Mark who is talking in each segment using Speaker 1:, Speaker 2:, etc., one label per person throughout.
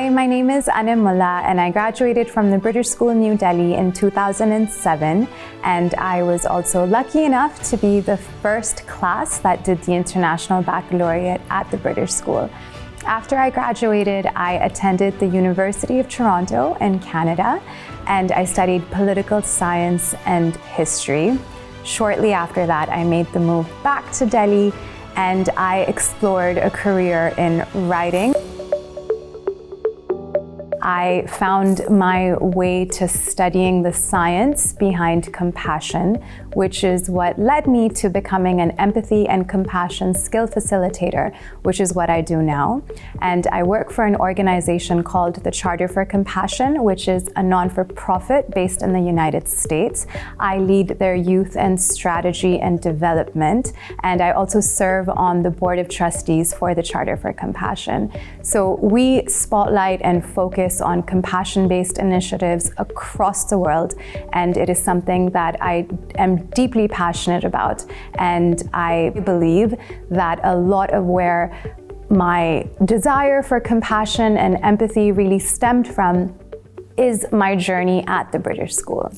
Speaker 1: Hi, my name is Anum Mulla and I graduated from the British School New Delhi in 2007, and I was also lucky enough to be the first class that did the International Baccalaureate at the British School. After I graduated, I attended the University of Toronto in Canada and I studied political science and history. Shortly after that, I made the move back to Delhi and I explored a career in writing. I found my way to studying the science behind compassion, which is what led me to becoming an empathy and compassion skill facilitator, which is what I do now. And I work for an organization called the Charter for Compassion, which is a non-for-profit based in the United States. I lead their youth and strategy and development, and I also serve on the board of trustees for the Charter for Compassion. So we spotlight and focus on compassion-based initiatives across the world, and it is something that I am deeply passionate about, and I believe that a lot of where my desire for compassion and empathy really stemmed from is my journey at the British School.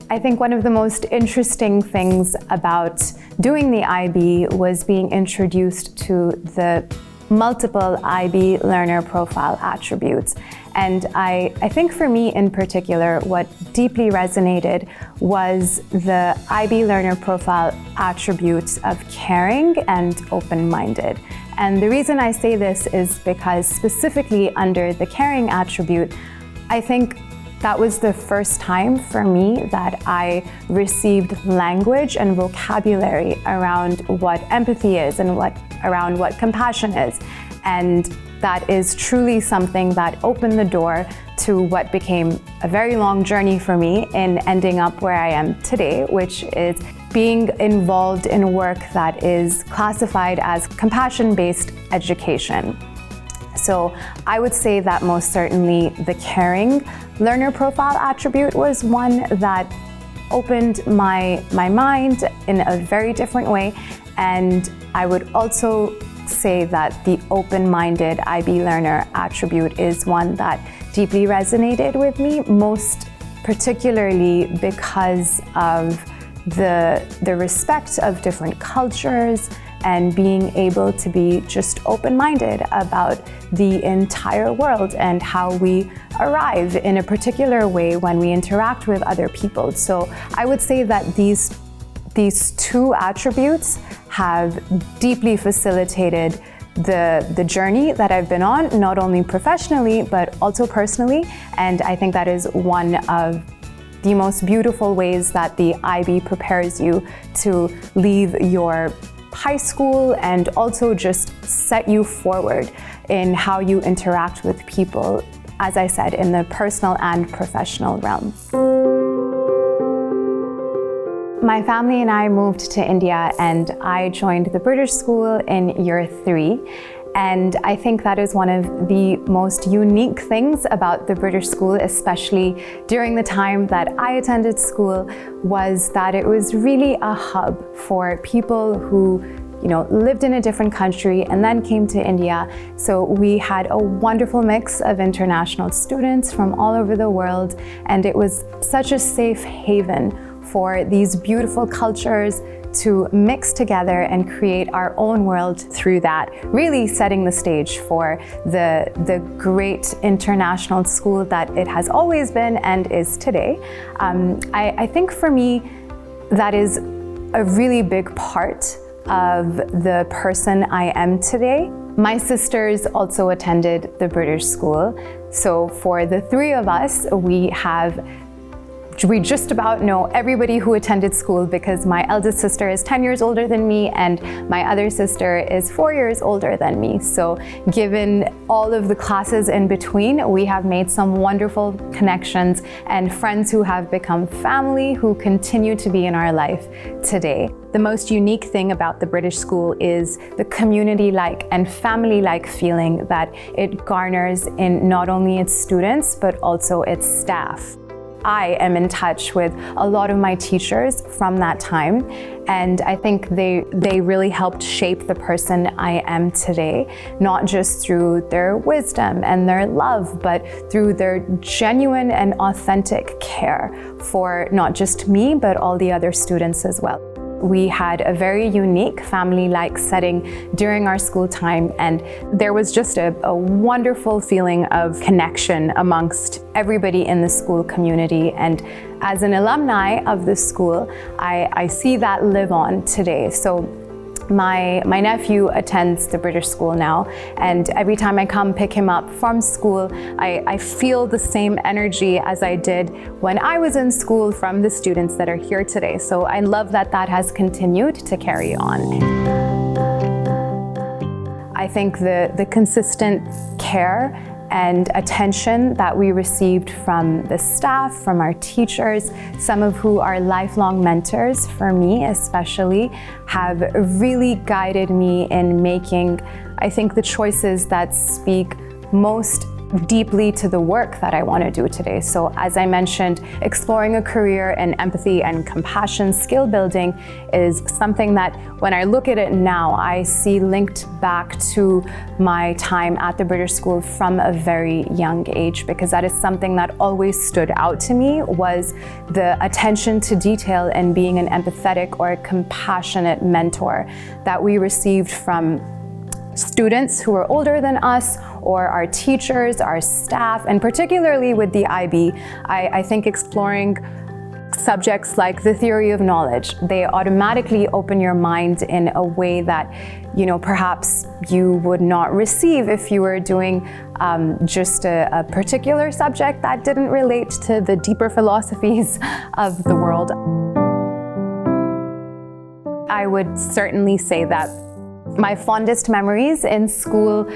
Speaker 1: I think one of the most interesting things about doing the IB was being introduced to the multiple IB learner profile attributes. And I think for me in particular, what deeply resonated was the IB learner profile attributes of caring and open-minded. And the reason I say this is because specifically under the caring attribute, I think that was the first time for me that I received language and vocabulary around what empathy is and around what compassion is. And that is truly something that opened the door to what became a very long journey for me in ending up where I am today, which is being involved in work that is classified as compassion-based education. So I would say that most certainly the caring learner profile attribute was one that opened my mind in a very different way. And I would also say that the open-minded IB learner attribute is one that deeply resonated with me, most particularly because of the respect of different cultures and being able to be just open-minded about the entire world and how we arrive in a particular way when we interact with other people. So I would say that these two attributes have deeply facilitated the journey that I've been on, not only professionally, but also personally. And I think that is one of the most beautiful ways that the IB prepares you to leave your high school and also just set you forward in how you interact with people, as I said, in the personal and professional realm. My family and I moved to India and I joined the British School in year 3. And I think that is one of the most unique things about the British School, especially during the time that I attended school, was that it was really a hub for people who lived in a different country and then came to India. So we had a wonderful mix of international students from all over the world, and it was such a safe haven for these beautiful cultures to mix together and create our own world through that, really setting the stage for the great international school that it has always been and is today. I think for me, that is a really big part of the person I am today. My sisters also attended the British School. So for the three of us, we just about know everybody who attended school because my eldest sister is 10 years older than me and my other sister is 4 years older than me. So given all of the classes in between, we have made some wonderful connections and friends who have become family who continue to be in our life today. The most unique thing about the British School is the community-like and family-like feeling that it garners in not only its students, but also its staff. I am in touch with a lot of my teachers from that time, and I think they really helped shape the person I am today, not just through their wisdom and their love, but through their genuine and authentic care for not just me, but all the other students as well. We had a very unique family-like setting during our school time, and there was just a wonderful feeling of connection amongst everybody in the school community. And as an alumni of the school, I see that live on today. So my nephew attends the British school now, and every time I come pick him up from school, I feel the same energy as I did when I was in school from the students that are here today. So I love that that has continued to carry on. I think the consistent care and attention that we received from the staff, from our teachers, some of who are lifelong mentors for me especially, have really guided me in making, I think, the choices that speak most deeply to the work that I want to do today. So as I mentioned, exploring a career in empathy and compassion skill building is something that when I look at it now, I see linked back to my time at the British School from a very young age, because that is something that always stood out to me, was the attention to detail and being an empathetic or a compassionate mentor that we received from students who are older than us, or our teachers, our staff, and particularly with the IB, I think exploring subjects like the theory of knowledge, they automatically open your mind in a way that, you know, perhaps you would not receive if you were doing just a particular subject that didn't relate to the deeper philosophies of the world. I would certainly say that my fondest memories in school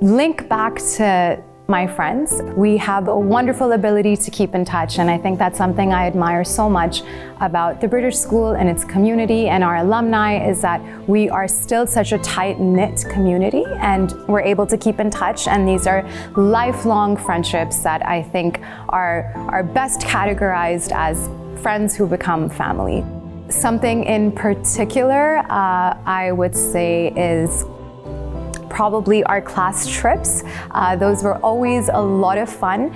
Speaker 1: link back to my friends. We have a wonderful ability to keep in touch, and I think that's something I admire so much about the British School and its community and our alumni, is that we are still such a tight-knit community and we're able to keep in touch, and these are lifelong friendships that I think are best categorized as friends who become family. Something in particular I would say is probably our class trips. Those were always a lot of fun,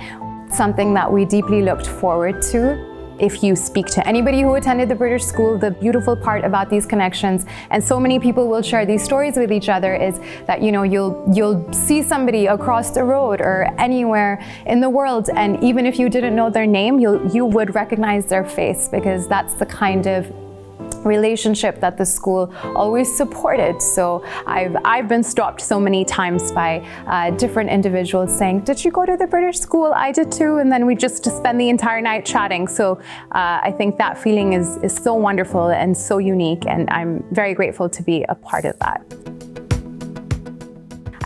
Speaker 1: something that we deeply looked forward to. If you speak to anybody who attended the British School, the beautiful part about these connections, and so many people will share these stories with each other, is that, you know, you'll see somebody across the road or anywhere in the world, and even if you didn't know their name, you would recognize their face, because that's the kind of relationship that the school always supported. So I've been stopped so many times by different individuals saying, "Did you go to the British school? I did too." And then we just spend the entire night chatting. So I think that feeling is so wonderful and so unique, and I'm very grateful to be a part of that.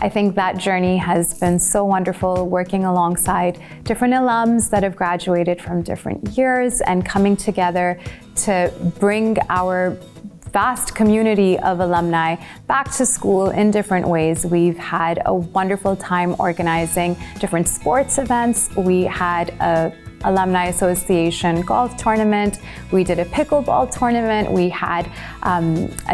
Speaker 1: I think that journey has been so wonderful, working alongside different alums that have graduated from different years and coming together to bring our vast community of alumni back to school in different ways. We've had a wonderful time organizing different sports events. We had a Alumni Association golf tournament. We did a pickleball tournament. We had a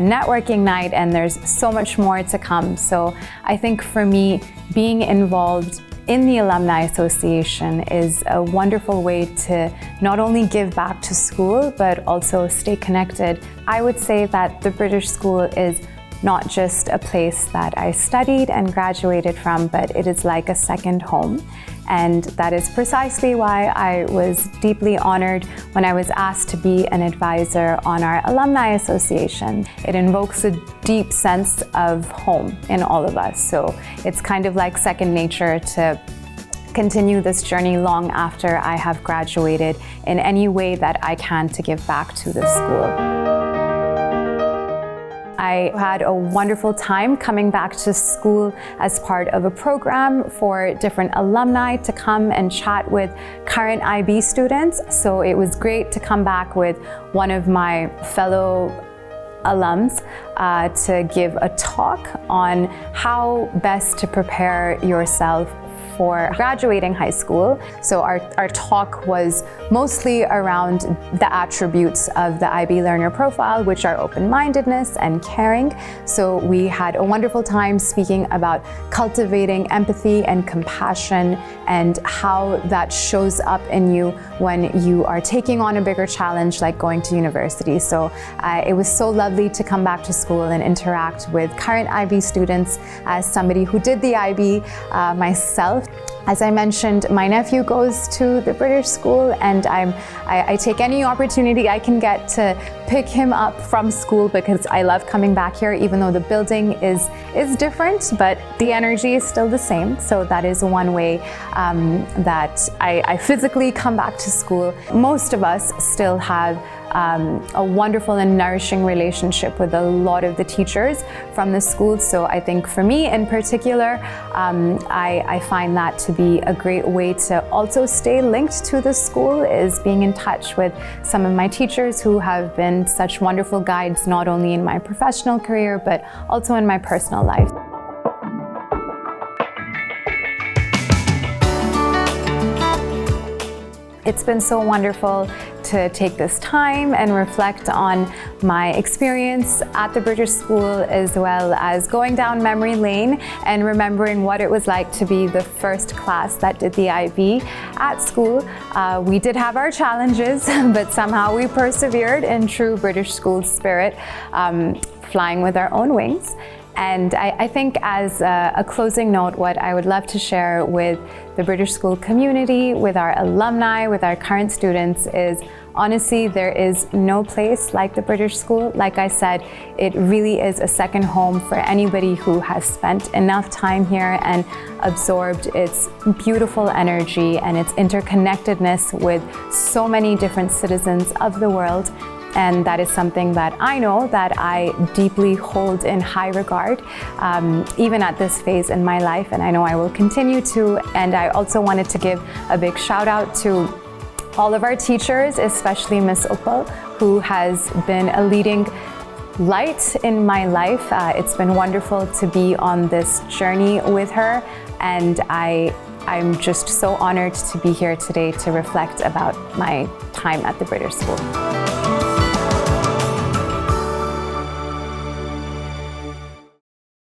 Speaker 1: networking night, and there's so much more to come. So I think for me, being involved in the Alumni Association is a wonderful way to not only give back to school, but also stay connected. I would say that the British School is not just a place that I studied and graduated from, but it is like a second home. And that is precisely why I was deeply honored when I was asked to be an advisor on our Alumni Association. It invokes a deep sense of home in all of us. So it's kind of like second nature to continue this journey long after I have graduated in any way that I can to give back to the school. I had a wonderful time coming back to school as part of a program for different alumni to come and chat with current IB students. So it was great to come back with one of my fellow alums to give a talk on how best to prepare yourself before graduating high school. So our talk was mostly around the attributes of the IB learner profile, which are open-mindedness and caring. So we had a wonderful time speaking about cultivating empathy and compassion and how that shows up in you when you are taking on a bigger challenge like going to university. So it was so lovely to come back to school and interact with current IB students as somebody who did the IB myself. As I mentioned, my nephew goes to the British school, and I take any opportunity I can get to pick him up from school because I love coming back here, even though the building is different, but the energy is still the same. So that is one way that I physically come back to school. Most of us still have a wonderful and nourishing relationship with a lot of the teachers from the school. So I think for me in particular, I find that to be a great way to also stay linked to the school, is being in touch with some of my teachers who have been such wonderful guides, not only in my professional career, but also in my personal life. It's been so wonderful to take this time and reflect on my experience at the British school, as well as going down memory lane and remembering what it was like to be the first class that did the IB at school. We did have our challenges, but somehow we persevered in true British school spirit, flying with our own wings. And I think as a closing note, what I would love to share with the British school community, with our alumni, with our current students is, honestly, there is no place like the British school. Like I said, it really is a second home for anybody who has spent enough time here and absorbed its beautiful energy and its interconnectedness with so many different citizens of the world. And that is something that I know that I deeply hold in high regard, even at this phase in my life, and I know I will continue to. And I also wanted to give a big shout out to all of our teachers, especially Miss Uppal, who has been a leading light in my life. It's been wonderful to be on this journey with her, and I'm just so honored to be here today to reflect about my time at the British school.